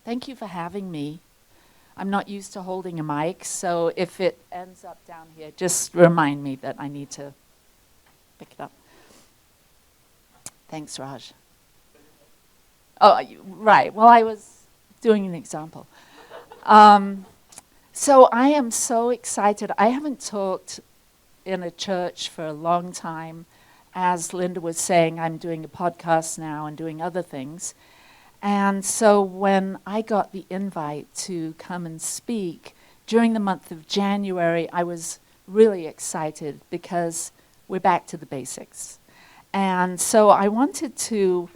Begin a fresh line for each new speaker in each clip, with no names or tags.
Thank you for having me. I'm not used to holding a mic, so if it ends up down here, just remind me that I need to pick it up. Thanks, Raj. Oh, right. Well, I was doing an example. So I am so excited. I haven't talked in a church for a long time. As Linda was saying, I'm doing a podcast now and doing other things. And so when I got the invite to come and speak during the month of January, I was really excited because we're back to the basics. And so I wanted to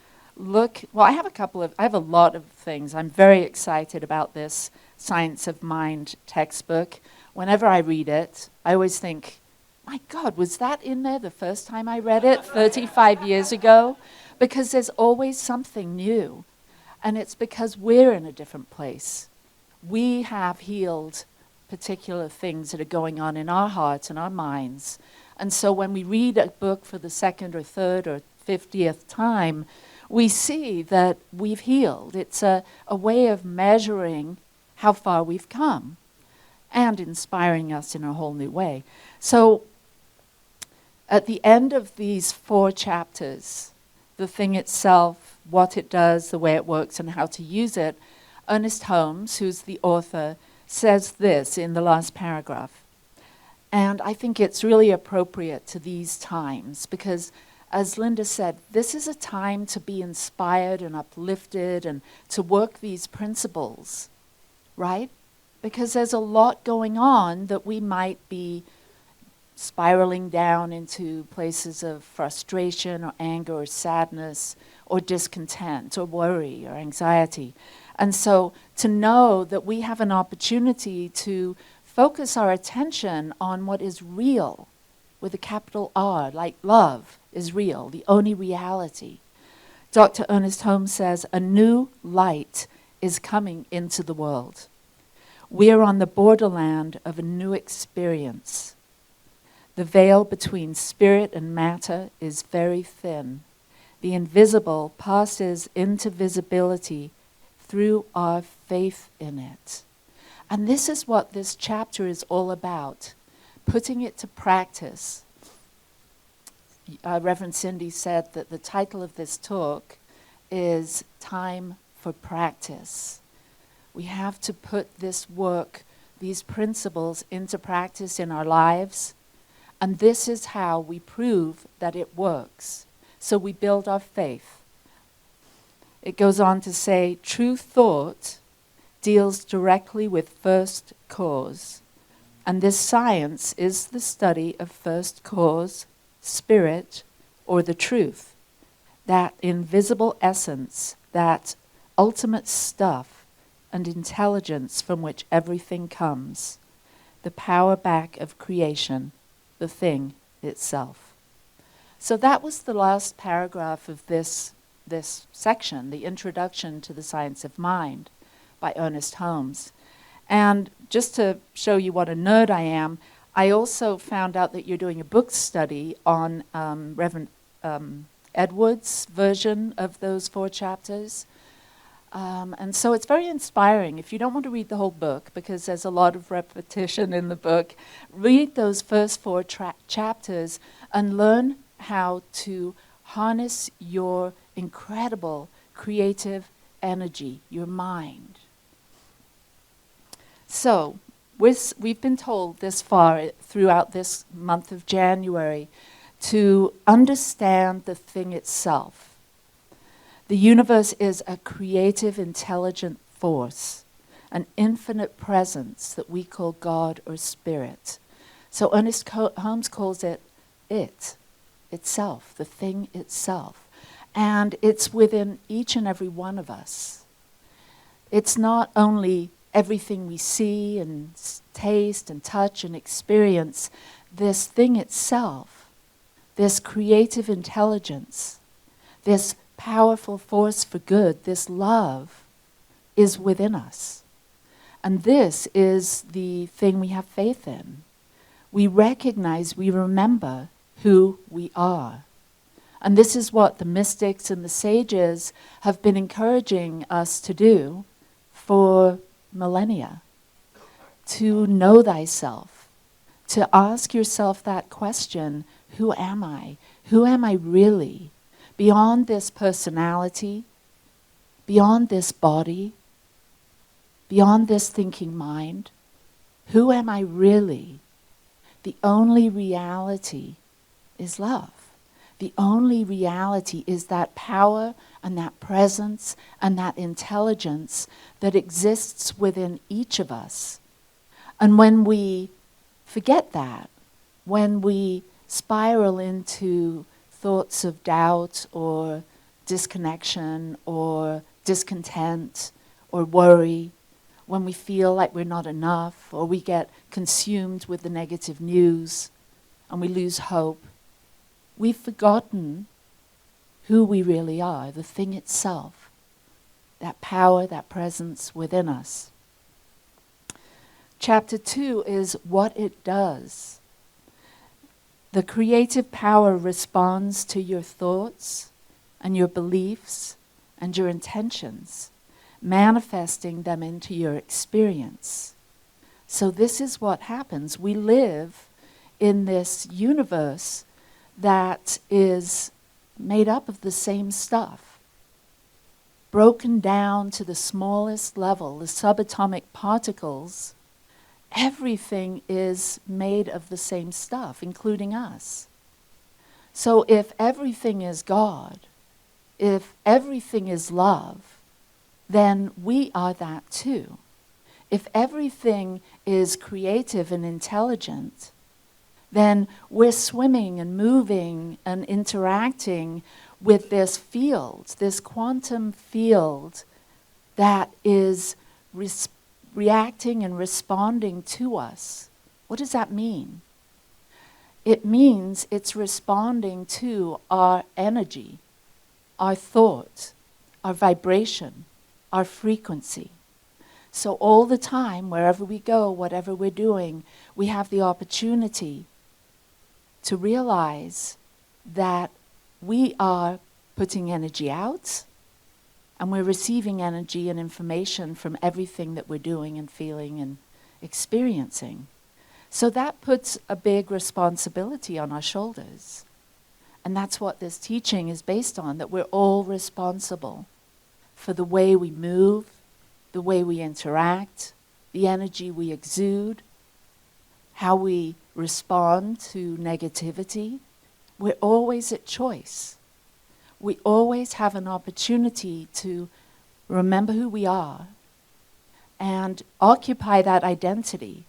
I have a lot of things. I'm very excited about this Science of Mind textbook. Whenever I read it, I always think, my God, was that in there the first time I read it 35 years ago? Because there's always something new. And it's because we're in a different place. We have healed particular things that are going on in our hearts and our minds. And so when we read a book for the second or third or 50th time, we see that we've healed. It's a way of measuring how far we've come and inspiring us in a whole new way. So at the end of these 4 chapters, the thing itself, what it does, the way it works, and how to use it, Ernest Holmes, who's the author, says this in the last paragraph. And I think it's really appropriate to these times because, as Linda said, this is a time to be inspired and uplifted and to work these principles, right? Because there's a lot going on that we might be spiraling down into places of frustration or anger or sadness or discontent or worry or anxiety. And so to know that we have an opportunity to focus our attention on what is real with a capital R, like love is real, the only reality. Dr. Ernest Holmes says, a new light is coming into the world. We are on the borderland of a new experience. The veil between spirit and matter is very thin. The invisible passes into visibility through our faith in it. And this is what this chapter is all about, putting it to practice. Reverend Cindy said that the title of this talk is Time for Practice. We have to put this work, these principles into practice in our lives. And this is how we prove that it works. So we build our faith. It goes on to say, true thought deals directly with first cause. And this science is the study of first cause, spirit, or the truth. That invisible essence, that ultimate stuff and intelligence from which everything comes. The power back of creation. The thing itself. So that was the last paragraph of this section, the Introduction to the Science of Mind by Ernest Holmes. And just to show you what a nerd I am, I also found out that you're doing a book study on Reverend Edwards' version of those 4 chapters. And so it's very inspiring. If you don't want to read the whole book, because there's a lot of repetition in the book, read those first 4 chapters and learn how to harness your incredible creative energy, your mind. So we've been told this far throughout this month of January to understand the thing itself. The universe is a creative, intelligent force, an infinite presence that we call God or Spirit. So Ernest Holmes calls it itself, the thing itself. And it's within each and every one of us. It's not only everything we see and taste and touch and experience. This thing itself, this creative intelligence, this powerful force for good, this love, is within us. And this is the thing we have faith in. We recognize, we remember who we are. And this is what the mystics and the sages have been encouraging us to do for millennia, to know thyself, to ask yourself that question, who am I? Who am I really? Beyond this personality, beyond this body, beyond this thinking mind, who am I really? The only reality is love. The only reality is that power and that presence and that intelligence that exists within each of us. And when we forget that, when we spiral into thoughts of doubt or disconnection or discontent or worry, when we feel like we're not enough, or we get consumed with the negative news and we lose hope, we've forgotten who we really are, the thing itself, that power, that presence within us. Chapter 2 is what it does. The creative power responds to your thoughts and your beliefs and your intentions, manifesting them into your experience. So this is what happens. We live in this universe that is made up of the same stuff, broken down to the smallest level, the subatomic particles. Everything is made of the same stuff, including us. So if everything is God, if everything is love, then we are that too. If everything is creative and intelligent, then we're swimming and moving and interacting with this field, this quantum field that is reacting and responding to us. What does that mean? It means it's responding to our energy, our thought, our vibration, our frequency. So all the time, wherever we go, whatever we're doing, we have the opportunity to realize that we are putting energy out and we're receiving energy and information from everything that we're doing and feeling and experiencing. So that puts a big responsibility on our shoulders. And that's what this teaching is based on, that we're all responsible for the way we move, the way we interact, the energy we exude, how we respond to negativity. We're always at choice. We always have an opportunity to remember who we are and occupy that identity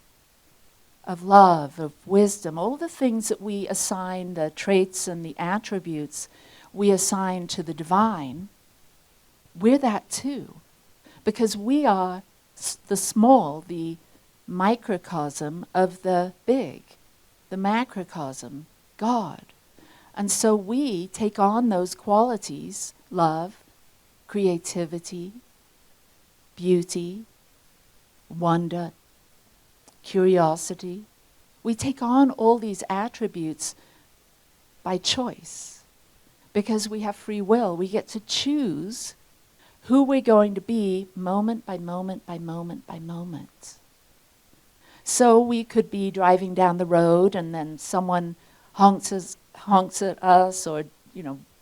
of love, of wisdom, all the things that we assign, the traits and the attributes we assign to the divine. We're that too, because we are the small, the microcosm of the big, the macrocosm, God. And so we take on those qualities, love, creativity, beauty, wonder, curiosity. We take on all these attributes by choice because we have free will. We get to choose who we're going to be moment by moment by moment by moment. So we could be driving down the road and then someone honks at us or,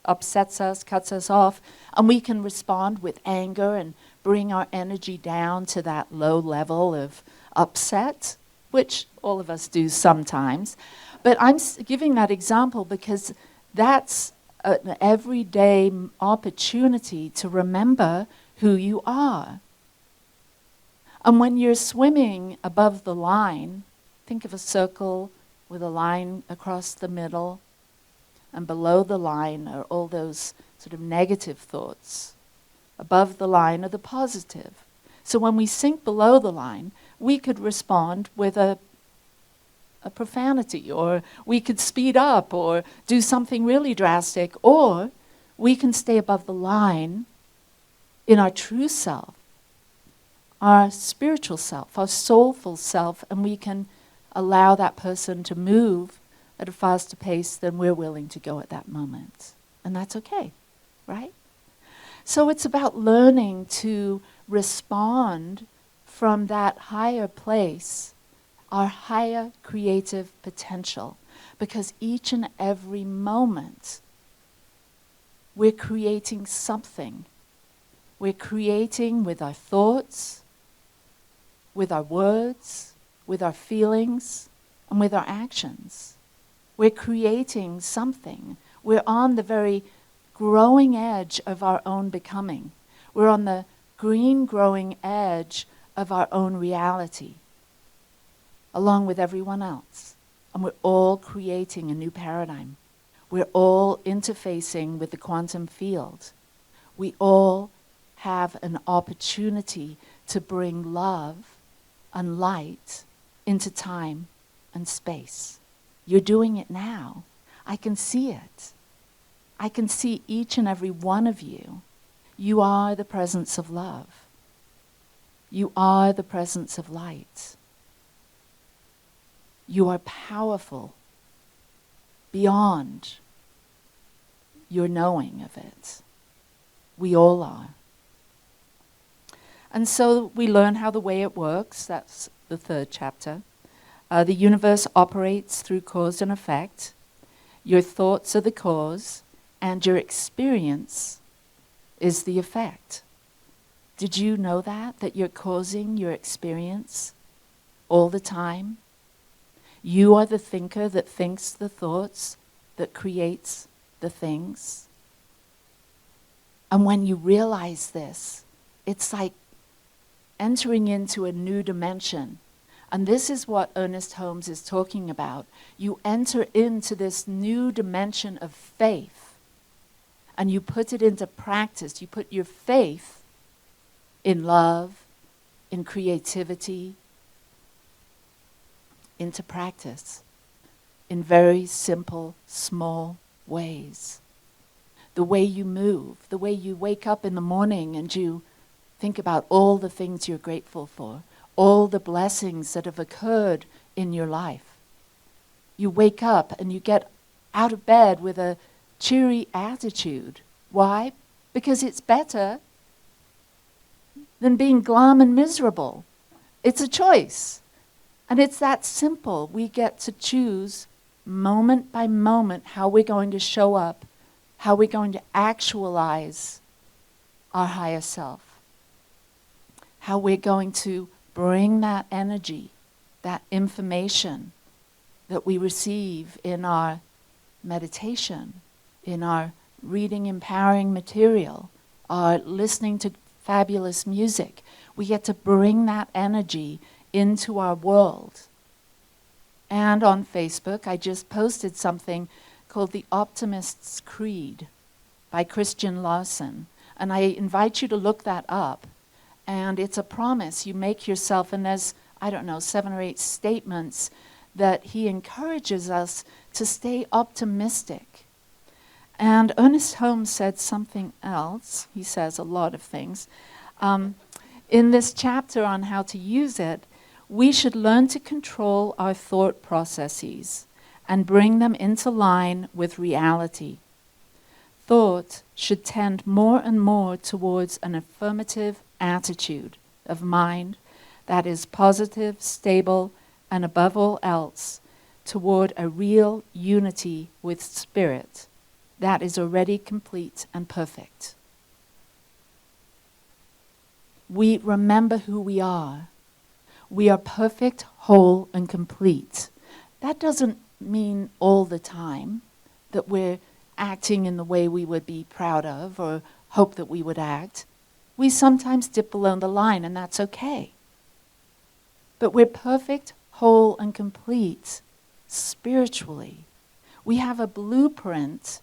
upsets us, cuts us off, and we can respond with anger and bring our energy down to that low level of upset, which all of us do sometimes. But I'm giving that example because that's an everyday opportunity to remember who you are. And when you're swimming above the line, think of a circle with a line across the middle, and below the line are all those sort of negative thoughts. Above the line are the positive. So when we sink below the line, we could respond with a profanity, or we could speed up or do something really drastic, or we can stay above the line in our true self, our spiritual self, our soulful self, and we can allow that person to move at a faster pace than we're willing to go at that moment. And that's okay, right? So it's about learning to respond from that higher place, our higher creative potential. Because each and every moment, we're creating something. We're creating with our thoughts, with our words, with our feelings, and with our actions. We're creating something. We're on the very growing edge of our own becoming. We're on the green growing edge of our own reality, along with everyone else. And we're all creating a new paradigm. We're all interfacing with the quantum field. We all have an opportunity to bring love and light into time and space. You're doing it now. I can see it. I can see each and every one of you. You are the presence of love. You are the presence of light. You are powerful beyond your knowing of it. We all are. And so we learn how the way it works. That's the third chapter. The universe operates through cause and effect. Your thoughts are the cause, and your experience is the effect. Did you know that you're causing your experience all the time? You are the thinker that thinks the thoughts, that creates the things. And when you realize this, it's like entering into a new dimension. And this is what Ernest Holmes is talking about. You enter into this new dimension of faith, and you put it into practice. You put your faith in love, in creativity, into practice in very simple, small ways. The way you move, the way you wake up in the morning and you think about all the things you're grateful for, all the blessings that have occurred in your life. You wake up and you get out of bed with a cheery attitude. Why? Because it's better than being glum and miserable. It's a choice. And it's that simple. We get to choose moment by moment how we're going to show up, how we're going to actualize our higher self, how we're going to bring that energy, that information that we receive in our meditation, in our reading empowering material, our listening to fabulous music. We get to bring that energy into our world. And on Facebook, I just posted something called The Optimist's Creed by Christian Larson. And I invite you to look that up. And it's a promise you make yourself, and there's, 7 or 8 statements that he encourages us to stay optimistic. And Ernest Holmes said something else. He says a lot of things. In this chapter on how to use it, we should learn to control our thought processes and bring them into line with reality. Thought should tend more and more towards an affirmative attitude of mind that is positive, stable, and above all else, toward a real unity with spirit that is already complete and perfect. We remember who we are. We are perfect, whole, and complete. That doesn't mean all the time that we're acting in the way we would be proud of or hope that we would act. We sometimes dip below the line, and that's okay. But we're perfect, whole, and complete spiritually. We have a blueprint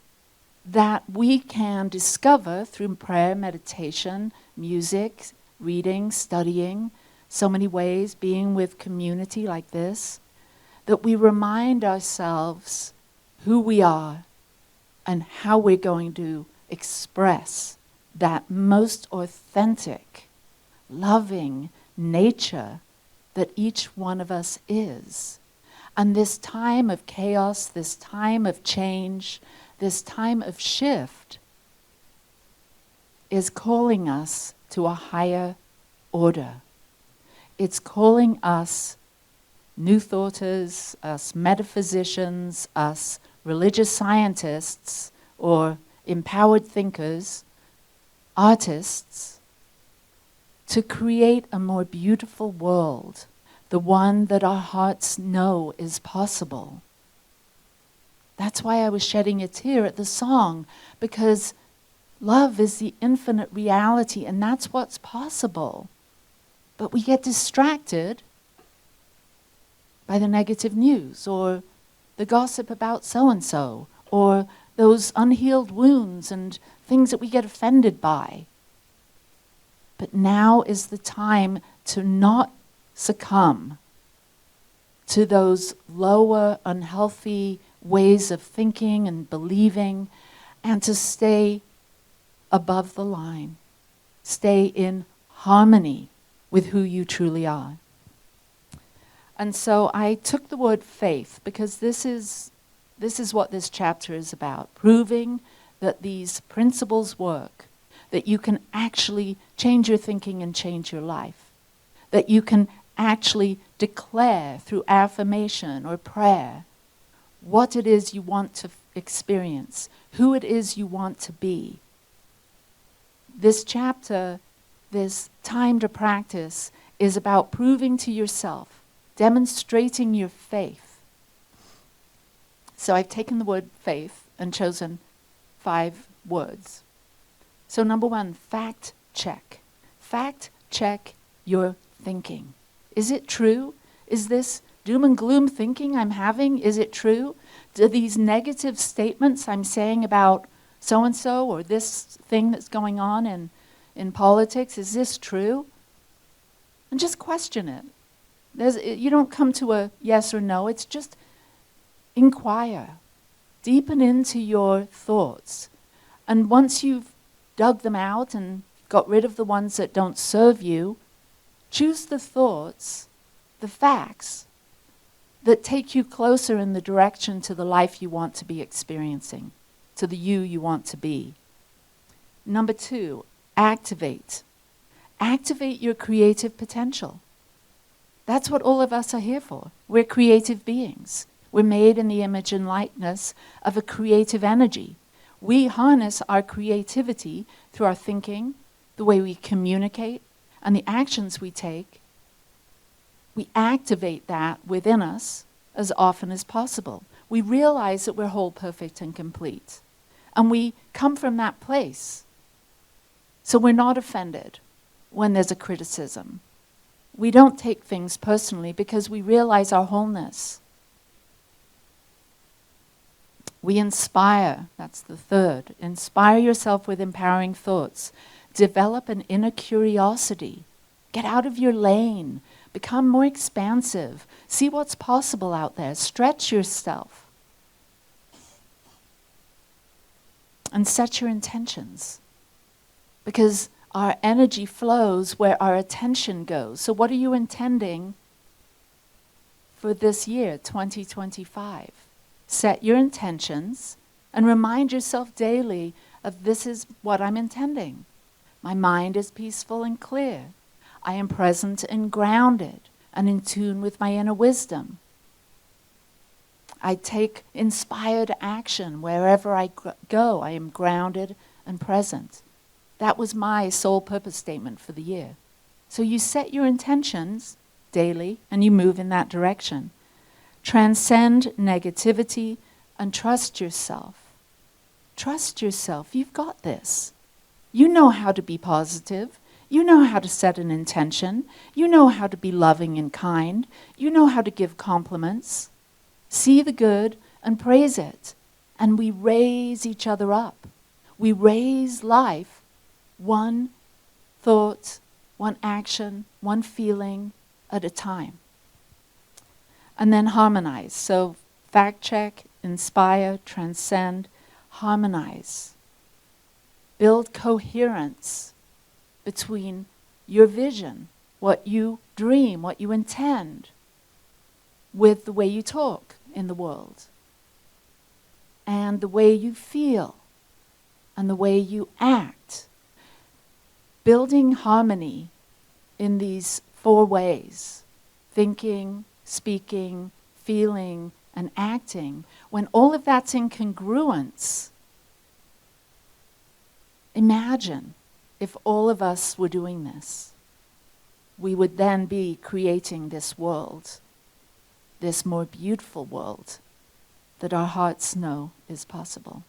that we can discover through prayer, meditation, music, reading, studying, so many ways, being with community like this, that we remind ourselves who we are and how we're going to express that most authentic, loving nature that each one of us is. And this time of chaos, this time of change, this time of shift is calling us to a higher order. It's calling us New Thoughters, us metaphysicians, us religious scientists, or empowered thinkers, artists, to create a more beautiful world, the one that our hearts know is possible. That's why I was shedding a tear at the song, because love is the infinite reality, and that's what's possible. But we get distracted by the negative news, or the gossip about so-and-so, or those unhealed wounds and things that we get offended by. But now is the time to not succumb to those lower, unhealthy ways of thinking and believing, and to stay above the line. Stay in harmony with who you truly are. And so I took the word faith, because this is what this chapter is about, proving that these principles work, that you can actually change your thinking and change your life, that you can actually declare through affirmation or prayer what it is you want to experience, who it is you want to be. This chapter, this time to practice, is about proving to yourself, demonstrating your faith. So I've taken the word faith and chosen 5 words. So number 1, fact check. Fact check your thinking. Is it true? Is this doom and gloom thinking I'm having, is it true? Do these negative statements I'm saying about so-and-so or this thing that's going on in politics, is this true? And just question it. You don't come to a yes or no, it's just inquire. Deepen into your thoughts. And once you've dug them out and got rid of the ones that don't serve you, choose the thoughts, the facts, that take you closer in the direction to the life you want to be experiencing, to the you want to be. Number 2, activate. Activate your creative potential. That's what all of us are here for. We're creative beings. We're made in the image and likeness of a creative energy. We harness our creativity through our thinking, the way we communicate, and the actions we take. We activate that within us as often as possible. We realize that we're whole, perfect, and complete. And we come from that place. So we're not offended when there's a criticism. We don't take things personally because we realize our wholeness. We inspire, that's the 3rd. Inspire yourself with empowering thoughts. Develop an inner curiosity. Get out of your lane. Become more expansive. See what's possible out there. Stretch yourself. And set your intentions. Because our energy flows where our attention goes. So what are you intending for this year, 2025? Set your intentions and remind yourself daily of this is what I'm intending. My mind is peaceful and clear. I am present and grounded and in tune with my inner wisdom. I take inspired action wherever I go. I am grounded and present. That was my sole purpose statement for the year. So you set your intentions daily and you move in that direction. Transcend negativity and trust yourself. Trust yourself. You've got this. You know how to be positive. You know how to set an intention. You know how to be loving and kind. You know how to give compliments. See the good and praise it. And we raise each other up. We raise life one thought, one action, one feeling at a time. And then harmonize. So fact check, inspire, transcend, harmonize. Build coherence between your vision, what you dream, what you intend, with the way you talk in the world, and the way you feel, and the way you act. Building harmony in these 4 ways: thinking, speaking, feeling, and acting, when all of that's in congruence, imagine if all of us were doing this. We would then be creating this world, this more beautiful world that our hearts know is possible.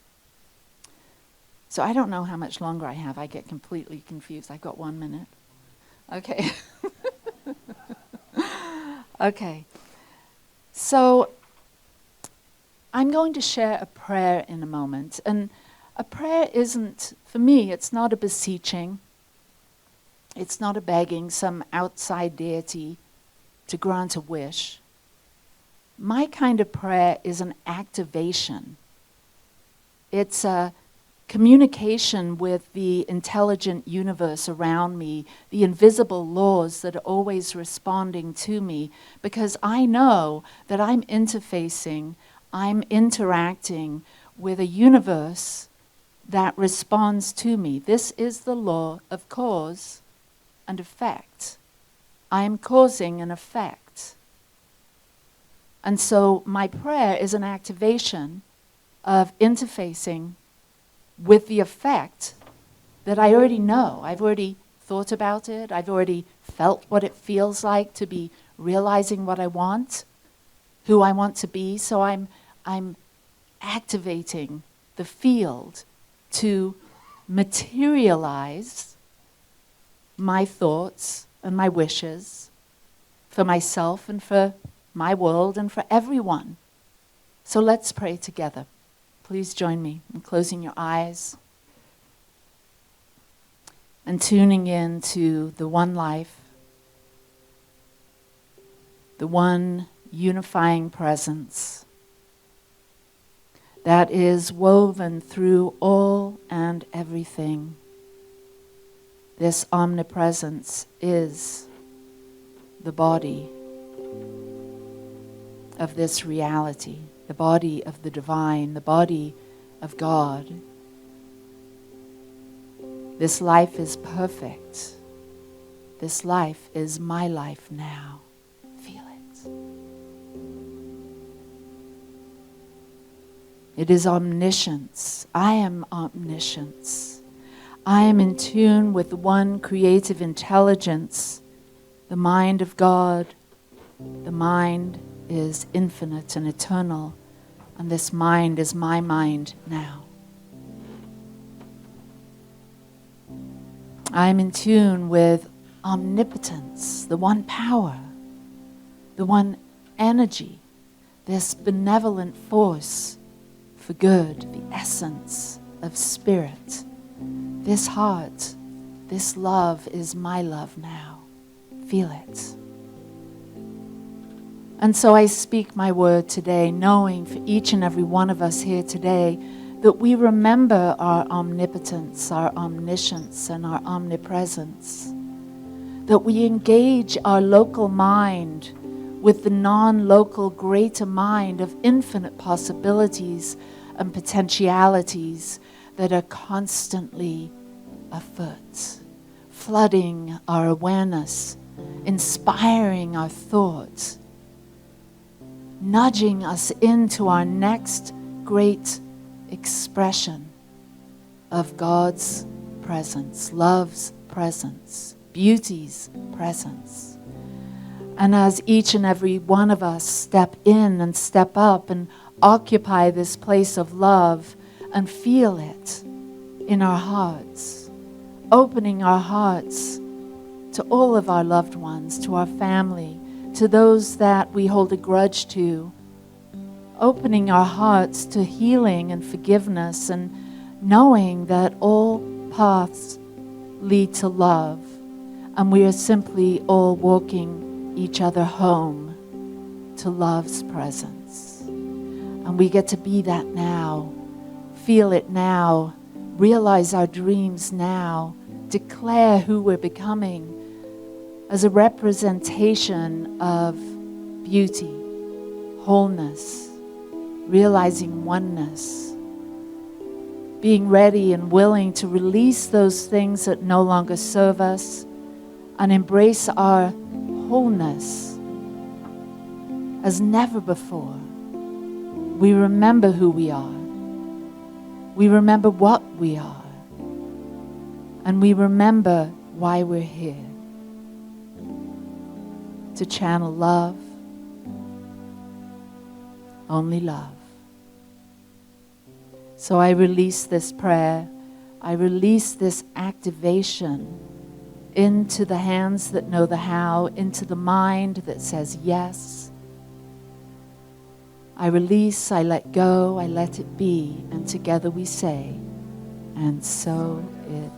So I don't know how much longer I have. I get completely confused. I've got 1 minute. Okay. Okay. So I'm going to share a prayer in a moment. And a prayer isn't, for me, it's not a beseeching. It's not a begging some outside deity to grant a wish. My kind of prayer is an activation. It's a communication with the intelligent universe around me, the invisible laws that are always responding to me, because I know that I'm interfacing, I'm interacting with a universe that responds to me. This is the law of cause and effect. I am causing an effect. And so my prayer is an activation of interfacing with the effect that I already know. I've already thought about it. I've already felt what it feels like to be realizing what I want, who I want to be. So I'm activating the field to materialize my thoughts and my wishes for myself and for my world and for everyone. So let's pray together. Please join me in closing your eyes and tuning in to the one life, the one unifying presence that is woven through all and everything. This omnipresence is the body of this reality, the body of the divine, the body of God. This life is perfect. This life is my life now. Feel it. It is omniscience. I am omniscience. I am in tune with one creative intelligence, the mind of God. The mind is infinite and eternal, and this mind is my mind now. I am in tune with omnipotence, the one power, the one energy, this benevolent force for good, the essence of spirit. This heart, this love is my love now. Feel it. And so I speak my word today, knowing for each and every one of us here today that we remember our omnipotence, our omniscience, and our omnipresence. That we engage our local mind with the non-local greater mind of infinite possibilities and potentialities that are constantly afoot, flooding our awareness, inspiring our thoughts, nudging us into our next great expression of God's presence, love's presence, beauty's presence. And as each and every one of us step in and step up and occupy this place of love and feel it in our hearts, opening our hearts to all of our loved ones, to our family, to those that we hold a grudge to, opening our hearts to healing and forgiveness, and knowing that all paths lead to love, and we are simply all walking each other home to love's presence. And we get to be that now, feel it now, realize our dreams now, declare who we're becoming as a representation of beauty, wholeness, realizing oneness, being ready and willing to release those things that no longer serve us, and embrace our wholeness as never before. We remember who we are. We remember what we are. And we remember why we're here. To channel love, only love. So I release this prayer. I release this activation into the hands that know the how, into the mind that says yes. I release, I let go, I let it be, and together we say, and so it